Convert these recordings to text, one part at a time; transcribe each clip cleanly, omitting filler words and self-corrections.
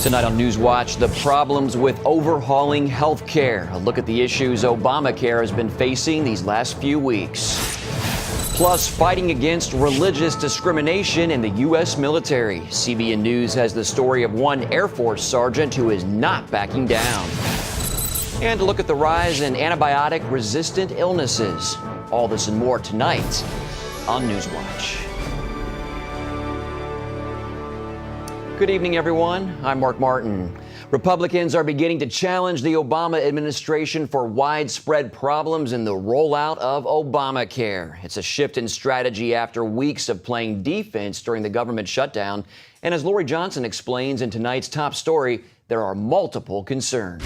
Tonight on NewsWatch, the problems with overhauling health care. A look at the issues Obamacare has been facing these last few weeks. Plus, fighting against religious discrimination in the U.S. military. CBN News has the story of one Air Force sergeant who is not backing down. And a look at the rise in antibiotic-resistant illnesses. All this and more tonight on NewsWatch. Good evening, everyone. I'm Mark Martin. Republicans are beginning to challenge the Obama administration for widespread problems in the rollout of Obamacare. It's a shift in strategy after weeks of playing defense during the government shutdown. And as Lori Johnson explains in tonight's top story, there are multiple concerns.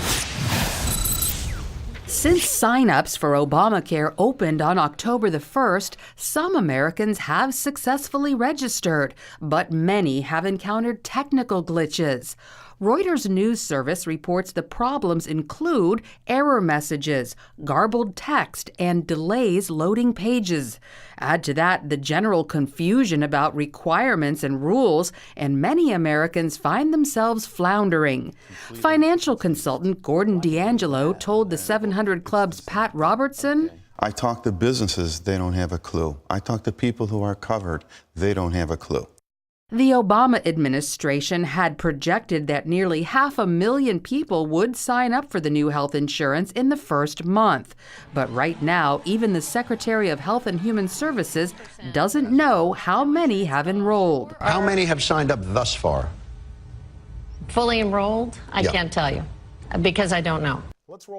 Since sign-ups for Obamacare opened on October the 1st, some Americans have successfully registered, but many have encountered technical glitches. Reuters news service reports the problems include error messages, garbled text, and delays loading pages. Add to that the general confusion about requirements and rules, and many Americans find themselves floundering. Financial consultant Gordon D'Angelo told the 700 Club's Pat Robertson, I talk to businesses, they don't have a clue. I talk to people who are covered, they don't have a clue. The Obama administration had projected that nearly 500,000 people would sign up for the new health insurance in the first month. But right now, even the Secretary of Health and Human Services doesn't know how many have enrolled. How many have signed up thus far? Fully enrolled? I can't tell you because I don't know.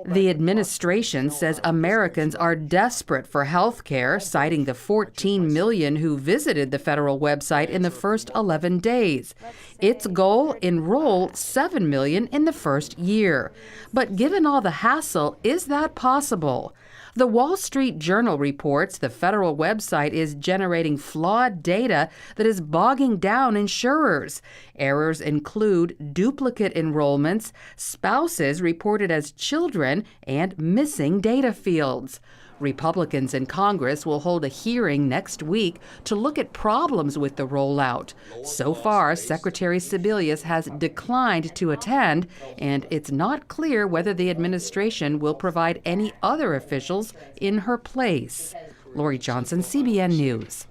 The administration says Americans are desperate for health care, citing the 14 million who visited the federal website in the first 11 days. Its goal, enroll 7 million in the first year. But given all the hassle, is that possible? The Wall Street Journal reports the federal website is generating flawed data that is bogging down insurers. Errors include duplicate enrollments, spouses reported as children, and missing data fields. Republicans in Congress will hold a hearing next week to look at problems with the rollout. So far, Secretary Sebelius has declined to attend, and it's not clear whether the administration will provide any other officials in her place. Lori Johnson, CBN News.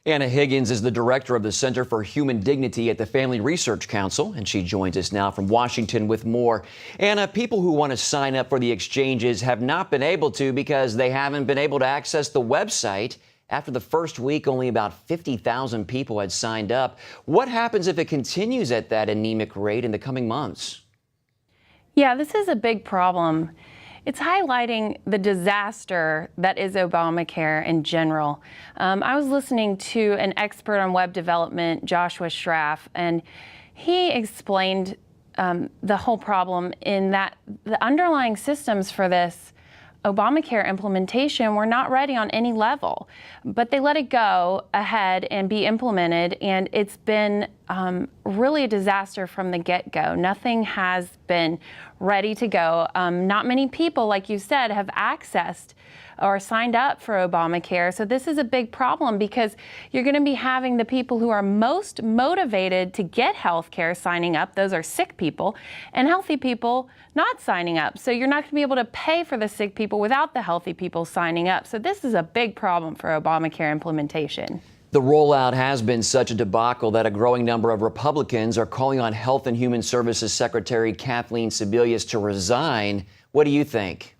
Anna Higgins is the director of the Center for Human Dignity at the Family Research Council, and she joins us now from Washington with more. Anna, people who want to sign up for the exchanges have not been able to because they haven't been able to access the website. After the first week, only about 50,000 people had signed up. What happens if it continues at that anemic rate in the coming months? Yeah, this is a big problem. It's highlighting the disaster that is Obamacare in general. I was listening to an expert on web development, Joshua Schraff, and he explained the whole problem in that the underlying systems for this Obamacare implementation were not ready on any level, but they let it go ahead and be implemented, and it's been really a disaster from the get-go. Nothing has been ready to go. Not many people, like you said, have accessed or signed up for Obamacare. So this is a big problem because you're going to be having the people who are most motivated to get health care signing up. Those are sick people, and healthy people not signing up. So you're not going to be able to pay for the sick people without the healthy people signing up. So this is a big problem for Obamacare implementation. The rollout has been such a debacle that a growing number of Republicans are calling on Health and Human Services Secretary Kathleen Sebelius to resign. What do you think?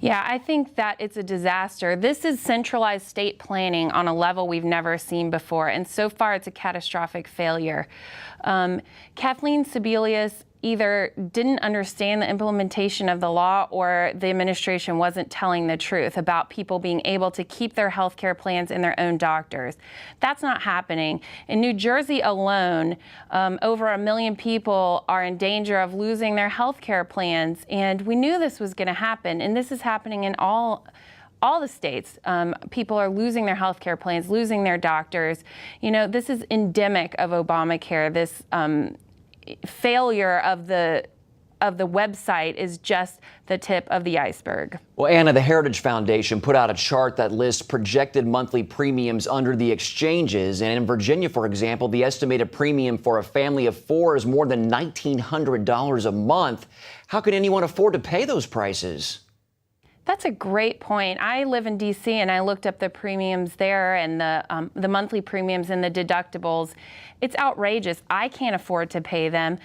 Yeah, I think that it's a disaster. This is centralized state planning on a level we've never seen before, and so far it's a catastrophic failure. Kathleen Sebelius either didn't understand the implementation of the law or the administration wasn't telling the truth about people being able to keep their health care plans in their own doctors. That's not happening. In New Jersey alone, over 1 million people are in danger of losing their health care plans, and we knew this was going to happen, and this is happening in all the states. People are losing their health care plans, losing their doctors. You know, this is endemic of Obamacare, this failure of the of the website is just the tip of the iceberg. Well, Anna, the Heritage Foundation put out a chart that lists projected monthly premiums under the exchanges. And in Virginia, for example, the estimated premium for a family of 4 is more than $1,900 a month. How can anyone afford to pay those prices? That's a great point. I live in D.C. and I looked up the premiums there and the monthly premiums and the deductibles. It's outrageous. I can't afford to pay them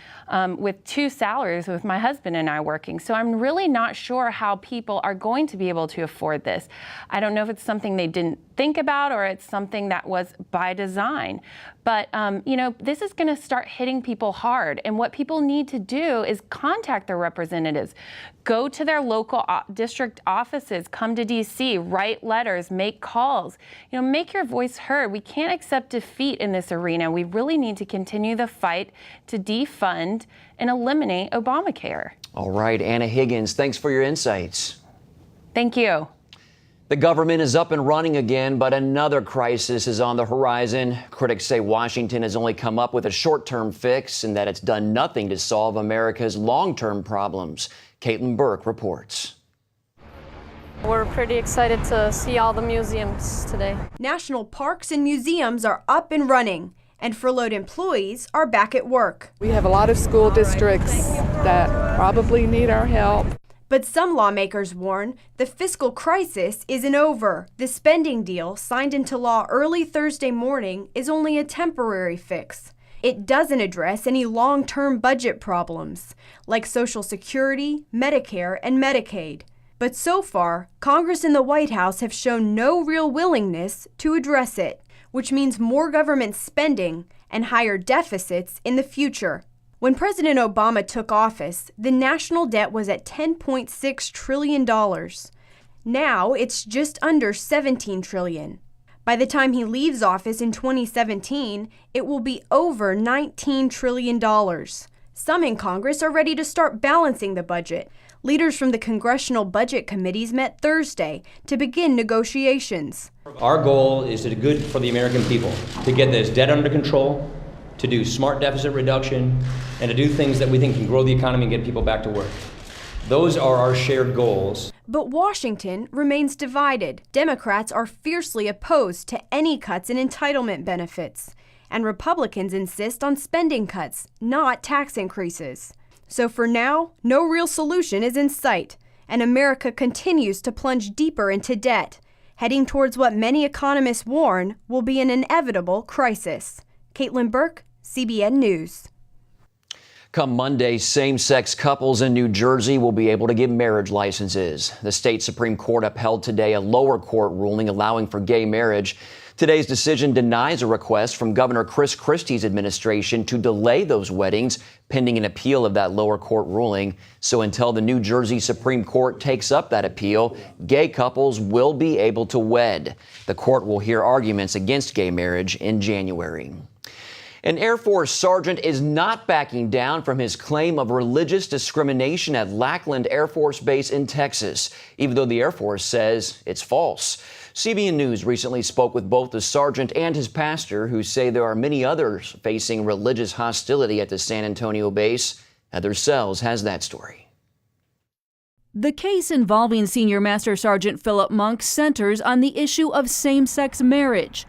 with 2 salaries with my husband and I working. So I'm really not sure how people are going to be able to afford this. I don't know if it's something they didn't think about or it's something that was by design. But, this is going to start hitting people hard. And what people need to do is contact their representatives. Go to their local district offices, come to D.C., write letters, make calls. Make your voice heard. We can't accept defeat in this arena. We really need to continue the fight to defund and eliminate Obamacare. All right, Anna Higgins, thanks for your insights. Thank you. The government is up and running again, but another crisis is on the horizon. Critics say Washington has only come up with a short-term fix and that it's done nothing to solve America's long-term problems. Caitlin Burke reports. We're pretty excited to see all the museums today. National parks and museums are up and running, and furloughed employees are back at work. We have a lot of school districts that probably need our help. But some lawmakers warn the fiscal crisis isn't over. The spending deal signed into law early Thursday morning is only a temporary fix. It doesn't address any long-term budget problems, like Social Security, Medicare, and Medicaid. But so far, Congress and the White House have shown no real willingness to address it, which means more government spending and higher deficits in the future. When President Obama took office, the national debt was at $10.6 trillion. Now it's just under $17 trillion. By the time he leaves office in 2017, it will be over $19 trillion. Some in Congress are ready to start balancing the budget. Leaders from the congressional budget committees met Thursday to begin negotiations. Our goal is to do good for the American people, to get this debt under control, to do smart deficit reduction, and to do things that we think can grow the economy and get people back to work. Those are our shared goals. But Washington remains divided. Democrats are fiercely opposed to any cuts in entitlement benefits, and Republicans insist on spending cuts, not tax increases. So for now, no real solution is in sight, and America continues to plunge deeper into debt, heading towards what many economists warn will be an inevitable crisis. Caitlin Burke, CBN News. Come Monday, same-sex couples in New Jersey will be able to get marriage licenses. The state Supreme Court upheld today a lower court ruling allowing for gay marriage. Today's decision denies a request from Governor Chris Christie's administration to delay those weddings pending an appeal of that lower court ruling. So until the New Jersey Supreme Court takes up that appeal, gay couples will be able to wed. The court will hear arguments against gay marriage in January. An Air Force sergeant is not backing down from his claim of religious discrimination at Lackland Air Force Base in Texas, even though the Air Force says it's false. CBN News recently spoke with both the sergeant and his pastor, who say there are many others facing religious hostility at the San Antonio base. Heather Sells has that story. The case involving Senior Master Sergeant Philip Monk centers on the issue of same-sex marriage.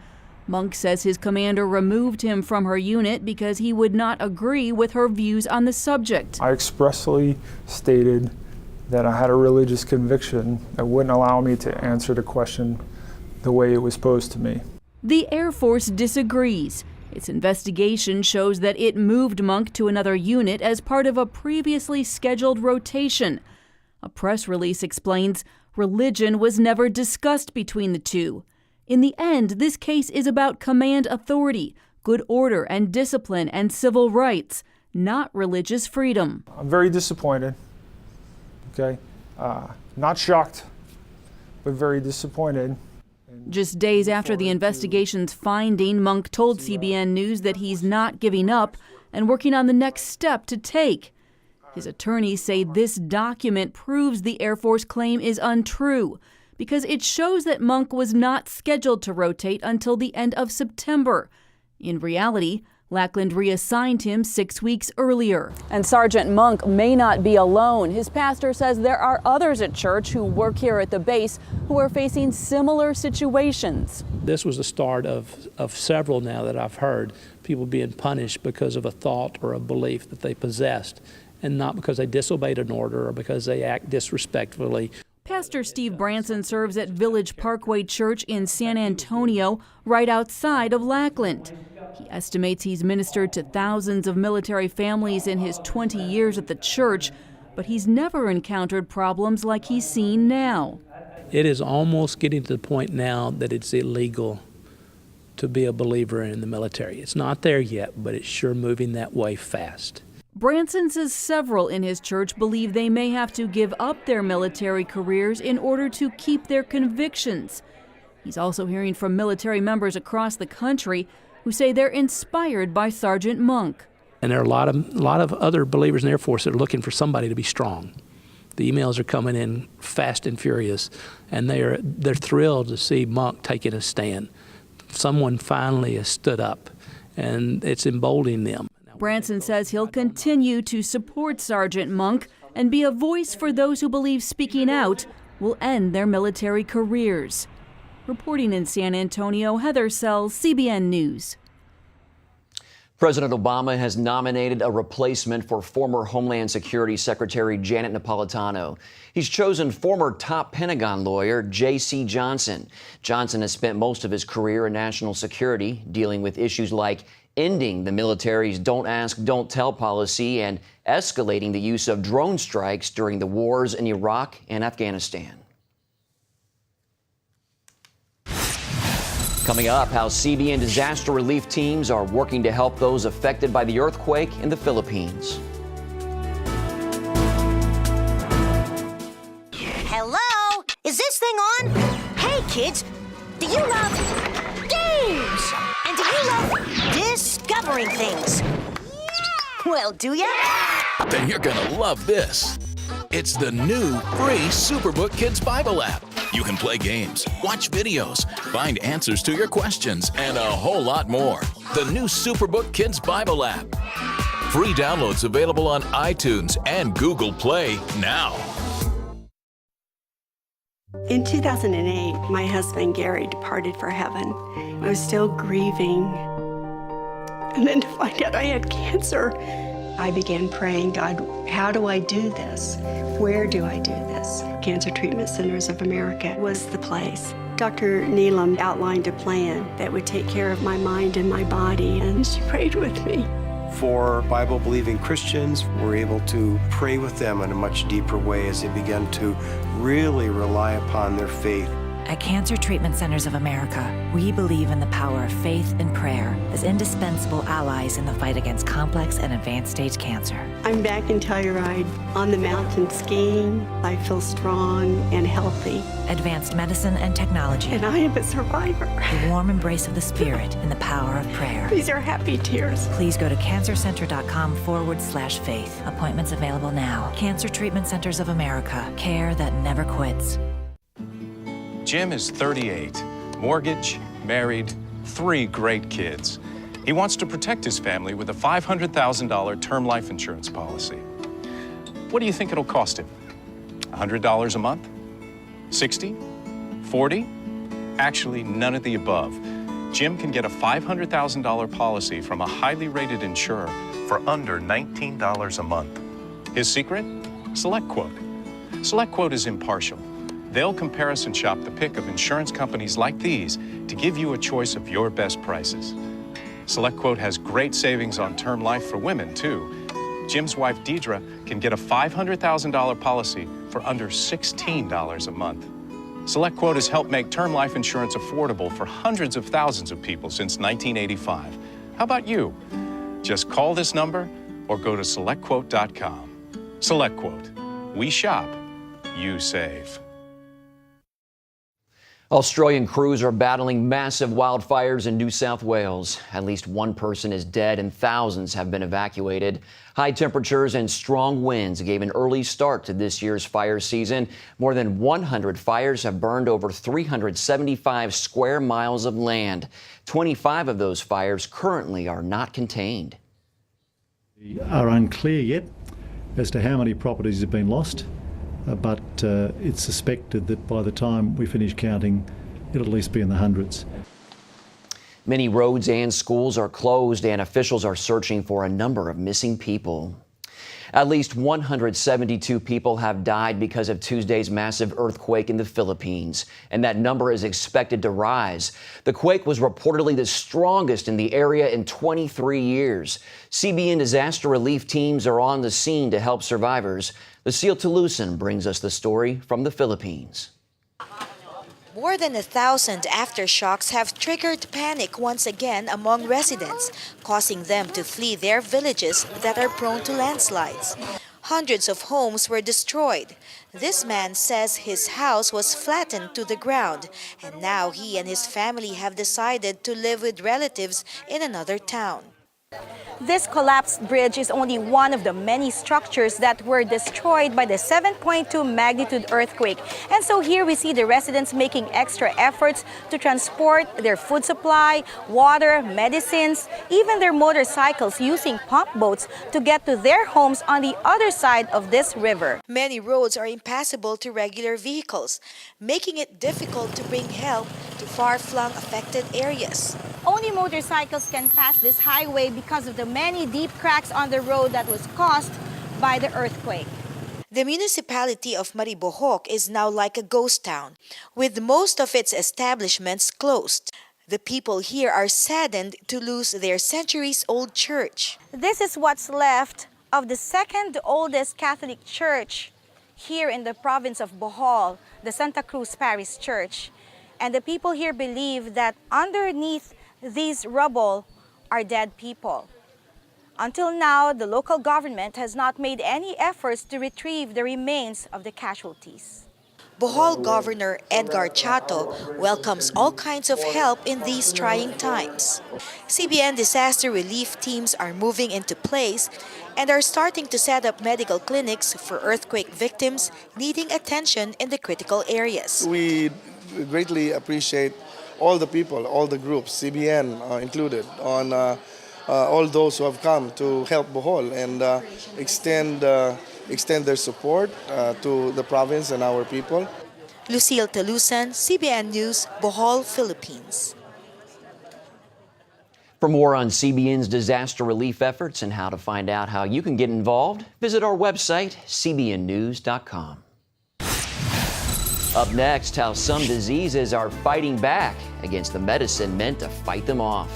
Monk says his commander removed him from her unit because he would not agree with her views on the subject. I expressly stated that I had a religious conviction that wouldn't allow me to answer the question the way it was posed to me. The Air Force disagrees. Its investigation shows that it moved Monk to another unit as part of a previously scheduled rotation. A press release explains religion was never discussed between the two. In the end, this case is about command authority, good order and discipline, and civil rights, not religious freedom. I'm very disappointed, okay? Not shocked, but very disappointed. Just days after the investigation's finding, Monk told CBN News that he's not giving up and working on the next step to take. His attorneys say this document proves the Air Force claim is untrue, because it shows that Monk was not scheduled to rotate until the end of September. In reality, Lackland reassigned him 6 weeks earlier. And Sergeant Monk may not be alone. His pastor says there are others at church who work here at the base who are facing similar situations. This was the start of several now that I've heard, people being punished because of a thought or a belief that they possessed, and not because they disobeyed an order or because they act disrespectfully. Pastor Steve Branson serves at Village Parkway Church in San Antonio, right outside of Lackland. He estimates he's ministered to thousands of military families in his 20 years at the church, but he's never encountered problems like he's seen now. It is almost getting to the point now that it's illegal to be a believer in the military. It's not there yet, but it's sure moving that way fast. Branson says several in his church believe they may have to give up their military careers in order to keep their convictions. He's also hearing from military members across the country who say they're inspired by Sergeant Monk. And there are a lot of other believers in the Air Force that are looking for somebody to be strong. The emails are coming in fast and furious, and they're thrilled to see Monk taking a stand. Someone finally has stood up, and it's emboldening them. Branson says he'll continue to support Sergeant Monk and be a voice for those who believe speaking out will end their military careers. Reporting in San Antonio, Heather Sells, CBN News. President Obama has nominated a replacement for former Homeland Security Secretary Janet Napolitano. He's chosen former top Pentagon lawyer J.C. Johnson. Johnson has spent most of his career in national security, dealing with issues like ending the military's don't ask, don't tell policy and escalating the use of drone strikes during the wars in Iraq and Afghanistan. Coming up, how CBN disaster relief teams are working to help those affected by the earthquake in the Philippines. Hello? Is this thing on? Hey, kids, do you love games? And do you love discovering things? Well, do ya? Then you're gonna love this. It's the new free Superbook Kids Bible app. You can play games, watch videos, find answers to your questions, and a whole lot more. The new Superbook Kids Bible app. Free downloads available on iTunes and Google Play now. In 2008, my husband Gary departed for heaven. I was still grieving. And then to find out I had cancer, I began praying, God, how do I do this? Where do I do this? Cancer Treatment Centers of America was the place. Dr. Neelam outlined a plan that would take care of my mind and my body, and she prayed with me. For Bible-believing Christians, we're able to pray with them in a much deeper way as they begin to really rely upon their faith. At Cancer Treatment Centers of America, we believe in the power of faith and prayer as indispensable allies in the fight against complex and advanced stage cancer. I'm back in Telluride on the mountain skiing. I feel strong and healthy. Advanced medicine and technology. And I am a survivor. The warm embrace of the Spirit and the power of prayer. These are happy tears. Please go to cancercenter.com/faith. Appointments available now. Cancer Treatment Centers of America. Care that never quits. Jim is 38, mortgage, married, 3 great kids. He wants to protect his family with a $500,000 term life insurance policy. What do you think it'll cost him? $100 a month? 60? 40? Actually, none of the above. Jim can get a $500,000 policy from a highly rated insurer for under $19 a month. His secret? SelectQuote. SelectQuote is impartial. They'll comparison shop the pick of insurance companies like these to give you a choice of your best prices. SelectQuote has great savings on term life for women, too. Jim's wife, Deidre, can get a $500,000 policy for under $16 a month. SelectQuote has helped make term life insurance affordable for hundreds of thousands of people since 1985. How about you? Just call this number or go to SelectQuote.com. SelectQuote. We shop, you save. Australian crews are battling massive wildfires in New South Wales. At least one person is dead and thousands have been evacuated. High temperatures and strong winds gave an early start to this year's fire season. More than 100 fires have burned over 375 square miles of land. 25 of those fires currently are not contained. We are unclear yet as to how many properties have been lost. But it's suspected that by the time we finish counting, it'll at least be in the hundreds. Many roads and schools are closed, and officials are searching for a number of missing people. At least 172 people have died because of Tuesday's massive earthquake in the Philippines, and that number is expected to rise. The quake was reportedly the strongest in the area in 23 years. CBN disaster relief teams are on the scene to help survivors. Lucille Toulousan brings us the story from the Philippines. More than 1,000 aftershocks have triggered panic once again among residents, causing them to flee their villages that are prone to landslides. Hundreds of homes were destroyed. This man says his house was flattened to the ground, and now he and his family have decided to live with relatives in another town. This collapsed bridge is only one of the many structures that were destroyed by the 7.2 magnitude earthquake. And so here we see the residents making extra efforts to transport their food supply, water, medicines, even their motorcycles using pump boats to get to their homes on the other side of this river. Many roads are impassable to regular vehicles, making it difficult to bring help to far-flung affected areas. Only motorcycles can pass this highway because of the many deep cracks on the road that was caused by the earthquake. The municipality of Maribojoc is now like a ghost town, with most of its establishments closed. The people here are saddened to lose their centuries-old church. This is what's left of the second oldest Catholic church here in the province of Bohol, the Santa Cruz Parish Church. And the people here believe that underneath these rubble are dead people. Until now, the local government has not made any efforts to retrieve the remains of the casualties. Bohol Governor Edgar Chato welcomes all kinds of help in these trying times. CBN disaster relief teams are moving into place and are starting to set up medical clinics for earthquake victims needing attention in the critical areas. We greatly appreciate all the people, all the groups, CBN included, on all those who have come to help Bohol and extend their support to the province and our people. Lucille Toulousan, CBN News, Bohol, Philippines. For more on CBN's disaster relief efforts and how to find out how you can get involved, visit our website, cbnnews.com. Up next, how some diseases are fighting back against the medicine meant to fight them off.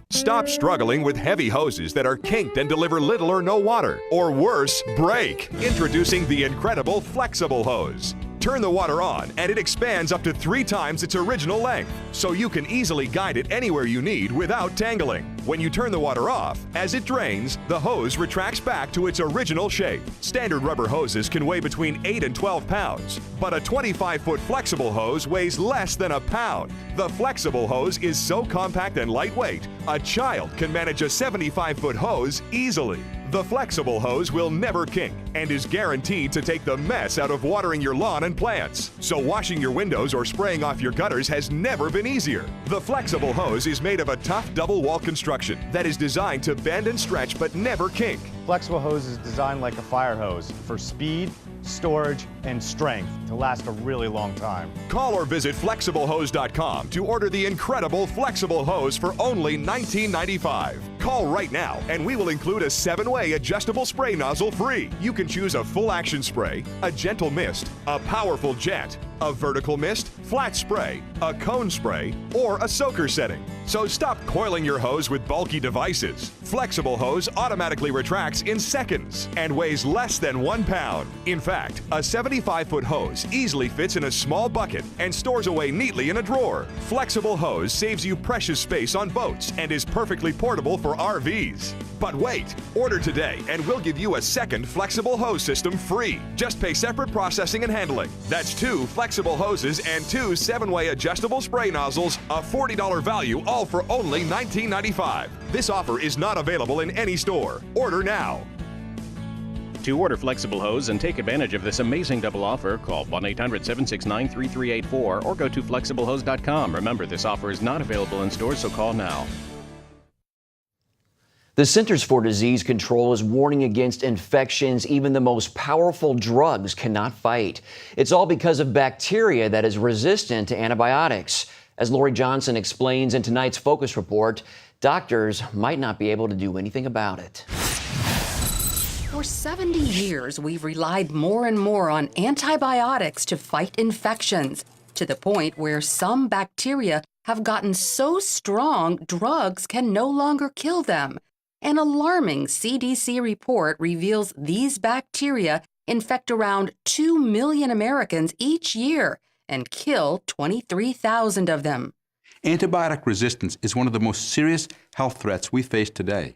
Stop struggling with heavy hoses that are kinked and deliver little or no water. Or worse, break. Introducing the incredible flexible hose. Turn the water on and it expands up to 3 times its original length, so you can easily guide it anywhere you need without tangling. When you turn the water off, as it drains, the hose retracts back to its original shape. Standard rubber hoses can weigh between 8 and 12 pounds, but a 25-foot flexible hose weighs less than a pound. The flexible hose is so compact and lightweight, a child can manage a 75-foot hose easily. The flexible hose will never kink and is guaranteed to take the mess out of watering your lawn and plants. So washing your windows or spraying off your gutters has never been easier. The flexible hose is made of a tough double wall construction that is designed to bend and stretch but never kink. Flexible hose is designed like a fire hose for speed, storage, and strength to last a really long time. Call or visit flexiblehose.com to order the incredible flexible hose for only $19.95. Call right now and we will include a 7-way adjustable spray nozzle free. You can choose a full action spray, a gentle mist, a powerful jet, a vertical mist, flat spray, a cone spray, or a soaker setting. So stop coiling your hose with bulky devices. Flexible hose automatically retracts in seconds and weighs less than 1 pound. In fact, a 75-foot hose easily fits in a small bucket and stores away neatly in a drawer. Flexible hose saves you precious space on boats and is perfectly portable for RVs. But wait, order today and we'll give you a second flexible hose system free. Just pay separate processing and handling. That's 2 flexible hoses and 2 7-way adjustable spray nozzles, a $40 value, all for only $19.95. This offer is not available in any store. Order now. To order flexible hose and take advantage of this amazing double offer, call 1-800-769-3384 or go to flexiblehose.com. Remember, this offer is not available in stores, so call now. The Centers for Disease Control is warning against infections even the most powerful drugs cannot fight. It's all because of bacteria that is resistant to antibiotics. As Lori Johnson explains in tonight's Focus Report, doctors might not be able to do anything about it. For 70 years, we've relied more and more on antibiotics to fight infections, to the point where some bacteria have gotten so strong drugs can no longer kill them. An alarming CDC report reveals these bacteria infect around 2 million Americans each year and kill 23,000 of them. Antibiotic resistance is one of the most serious health threats we face today.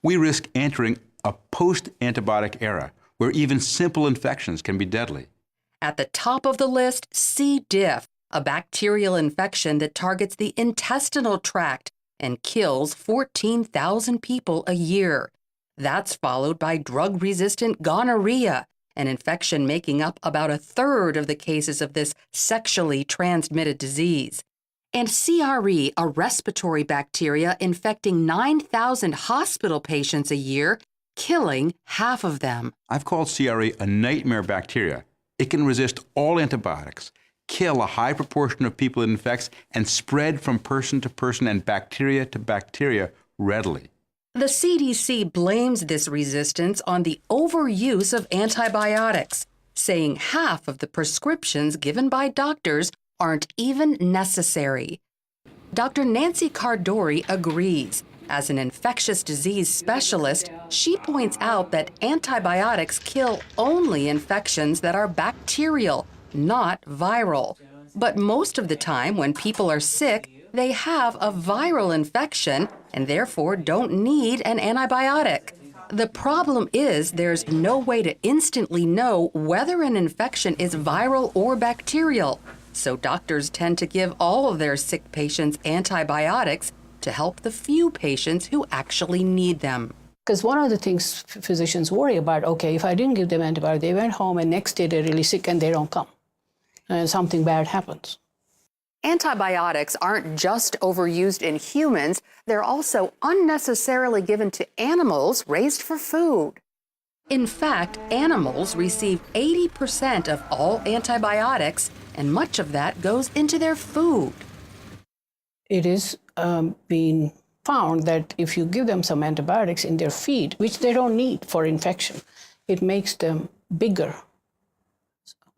We risk entering a post-antibiotic era where even simple infections can be deadly. At the top of the list, C. diff, a bacterial infection that targets the intestinal tract and kills 14,000 people a year. That's followed by drug-resistant gonorrhea, an infection making up about 1/3 of the cases of this sexually transmitted disease. And CRE, a respiratory bacteria infecting 9,000 hospital patients a year, killing half of them. I've called CRE a nightmare bacteria. It can resist all antibiotics, kill a high proportion of people it infects, and spread from person to person and bacteria to bacteria readily. The CDC blames this resistance on the overuse of antibiotics, saying half of the prescriptions given by doctors aren't even necessary. Dr. Nancy Cardori agrees. As an infectious disease specialist, she points out that antibiotics kill only infections that are bacterial, not viral. But most of the time when people are sick, they have a viral infection and therefore don't need an antibiotic. The problem is there's no way to instantly know whether an infection is viral or bacterial. So doctors tend to give all of their sick patients antibiotics to help the few patients who actually need them. Because one of the things physicians worry about, okay, if I didn't give them antibiotics, they went home and next day they're really sick and they don't come. And something bad happens. Antibiotics aren't just overused in humans, they're also unnecessarily given to animals raised for food. In fact, animals receive 80% of all antibiotics, and much of that goes into their food. It is being found that if you give them some antibiotics in their feed, which they don't need for infection, it makes them bigger,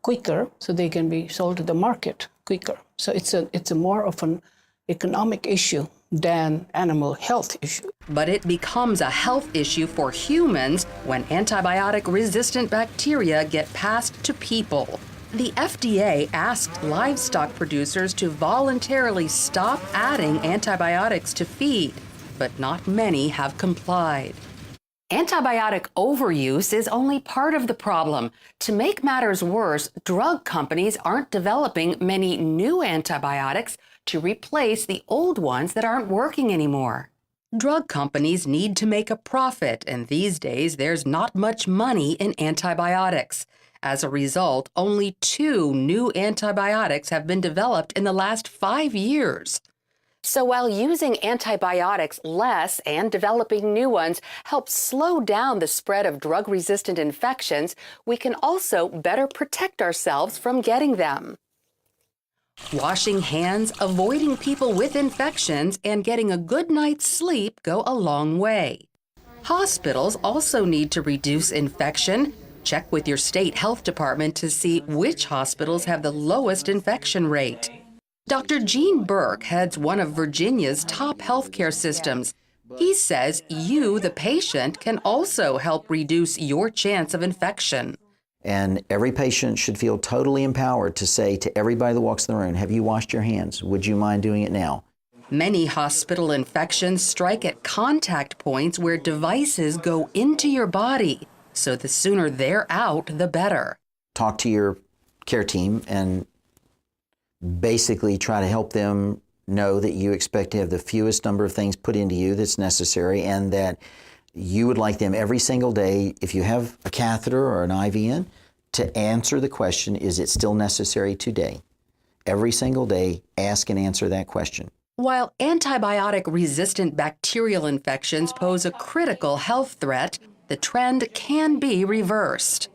quicker, so they can be sold to the market quicker. So it's a more of an economic issue than animal health issue. But it becomes a health issue for humans when antibiotic-resistant bacteria get passed to people. The FDA asked livestock producers to voluntarily stop adding antibiotics to feed, but not many have complied. Antibiotic overuse is only part of the problem. To make matters worse, drug companies aren't developing many new antibiotics to replace the old ones that aren't working anymore. Drug companies need to make a profit, and these days there's not much money in antibiotics. As a result, only 2 new antibiotics have been developed in the last 5 years. So while using antibiotics less and developing new ones helps slow down the spread of drug-resistant infections, we can also better protect ourselves from getting them. Washing hands, avoiding people with infections, and getting a good night's sleep go a long way. Hospitals also need to reduce infection. Check with your state health department to see which hospitals have the lowest infection rate. Dr. Gene Burke heads one of Virginia's top healthcare systems. He says you, the patient, can also help reduce your chance of infection. And every patient should feel totally empowered to say to everybody that walks in the room, have you washed your hands? Would you mind doing it now? Many hospital infections strike at contact points where devices go into your body. So the sooner they're out, the better. Talk to your care team and basically try to help them know that you expect to have the fewest number of things put into you that's necessary, and that you would like them every single day, if you have a catheter or an IV in, to answer the question, is it still necessary today? Every single day, ask and answer that question. While antibiotic-resistant bacterial infections pose a critical health threat, the trend can be reversed.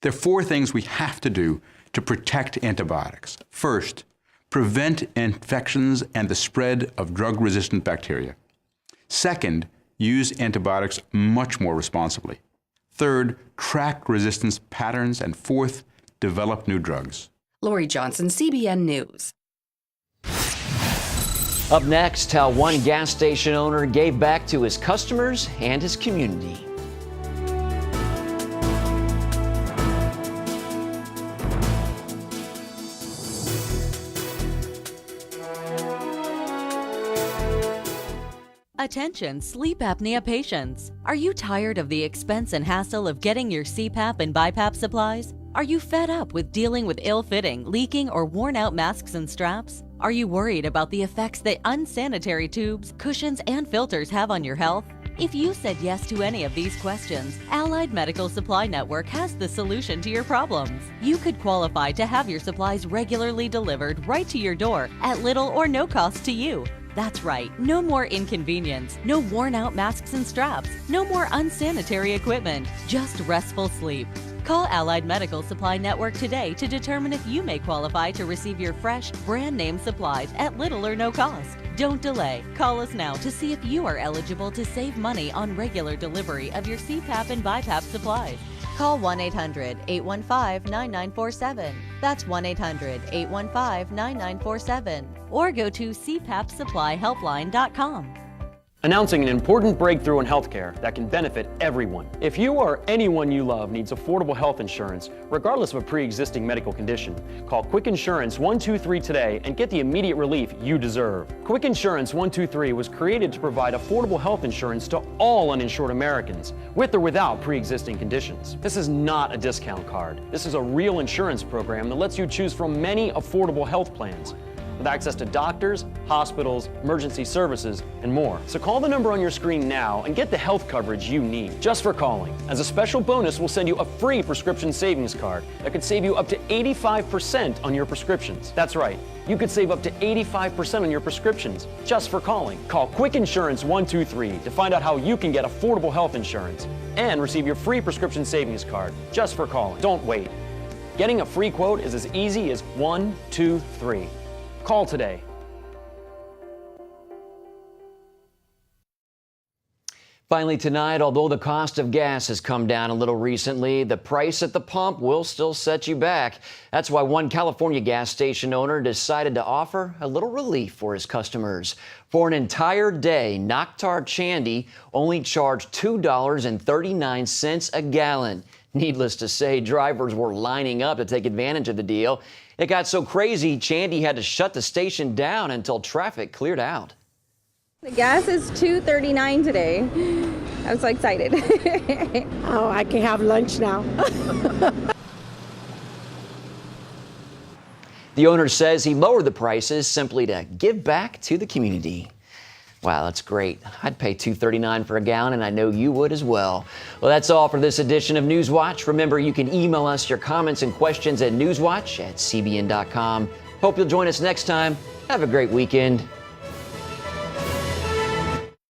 There are 4 things we have to do to protect antibiotics. First, prevent infections and the spread of drug-resistant bacteria. Second, use antibiotics much more responsibly. Third, track resistance patterns. And fourth, develop new drugs. Lori Johnson, CBN News. Up next, how one gas station owner gave back to his customers and his community. Attention sleep apnea patients. Are you tired of the expense and hassle of getting your CPAP and BiPAP supplies? Are you fed up with dealing with ill-fitting, leaking, or worn-out masks and straps? Are you worried about the effects that unsanitary tubes, cushions, and filters have on your health? If you said yes to any of these questions, Allied Medical Supply Network has the solution to your problems. You could qualify to have your supplies regularly delivered right to your door at little or no cost to you. That's right, no more inconvenience, no worn-out masks and straps, no more unsanitary equipment, just restful sleep. Call Allied Medical Supply Network today to determine if you may qualify to receive your fresh, brand-name supplies at little or no cost. Don't delay. Call us now to see if you are eligible to save money on regular delivery of your CPAP and BiPAP supplies. Call 1-800-815-9947. That's 1-800-815-9947. Or go to cpapsupplyhelpline.com. Announcing an important breakthrough in healthcare that can benefit everyone. If you or anyone you love needs affordable health insurance, regardless of a pre-existing medical condition, call Quick Insurance 123 today and get the immediate relief you deserve. Quick Insurance 123 was created to provide affordable health insurance to all uninsured Americans, with or without pre-existing conditions. This is not a discount card. This is a real insurance program that lets you choose from many affordable health plans, with access to doctors, hospitals, emergency services, and more. So call the number on your screen now and get the health coverage you need just for calling. As a special bonus, we'll send you a free prescription savings card that could save you up to 85% on your prescriptions. That's right, you could save up to 85% on your prescriptions just for calling. Call Quick Insurance 123 to find out how you can get affordable health insurance and receive your free prescription savings card just for calling. Don't wait. Getting a free quote is as easy as 1, 2, 3. Call today. Finally tonight, although the cost of gas has come down a little recently, the price at the pump will still set you back. That's why one California gas station owner decided to offer a little relief for his customers. For an entire day, Nakhtar Chandy only charged $2.39 a gallon. Needless to say, drivers were lining up to take advantage of the deal. It got so crazy, Chandy had to shut the station down until traffic cleared out. The gas is $2.39 today. I'm so excited. Oh, I can have lunch now. The owner says he lowered the prices simply to give back to the community. Wow, that's great. I'd pay $2.39 for a gallon, and I know you would as well. Well, that's all for this edition of NewsWatch. Remember, you can email us your comments and questions at newswatch@cbn.com. Hope you'll join us next time. Have a great weekend.